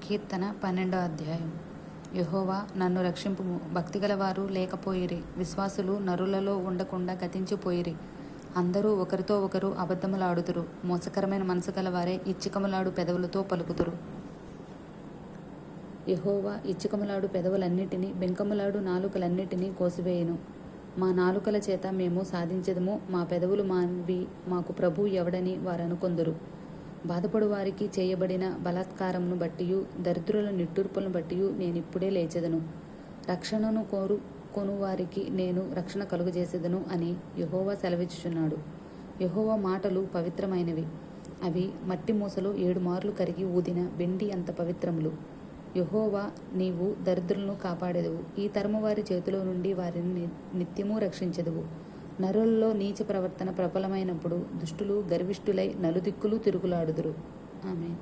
కీర్తన 12వ అధ్యాయం. యెహోవా నన్ను రక్షింపుము. భక్తిగల వారు లేకపోయిరి, విశ్వాసులు నరులలో ఉండకుండా గతించిపోయిరి. అందరూ ఒకరితో ఒకరు అబద్ధములాడుదురు, మోసకరమైన మనసు గలవారే ఇచ్చికములాడు పెదవులతో పలుకుదురు. యెహోవా ఇచ్చికములాడు పెదవులన్నిటినీ, బెంకములాడు నాలుకలన్నిటినీ కోసివేయును. మా నాలుకల చేత మేము సాధించెదము, మా పెదవులు మావి, మాకు ప్రభువు ఎవడని వారనుకొందురు. బాధపడు వారికి చేయబడిన బలాత్కారమును బట్టియు, దరిద్రుల నిట్టూర్పులను బట్టియు నేనిప్పుడే లేచెదను. రక్షణను కోరుకొను వారికి నేను రక్షణ కలుగజేసేదను అని యెహోవా సెలవిచ్చుచున్నాడు. యెహోవా మాటలు పవిత్రమైనవి, అవి మట్టి మూసలో 7 మార్లు కరిగి ఊదిన వెండి అంత పవిత్రములు. యెహోవా, నీవు దరిద్రులను కాపాడెదవు, ఈ తరము వారి చేతిలో నుండి వారిని నిత్యము రక్షించెదవు. నరులలో నీచ ప్రవర్తన ప్రబలమైనప్పుడు దుష్టులు గర్విష్ఠులై నలుదిక్కులు తిరుగులాడుదురు. ఆమేన్.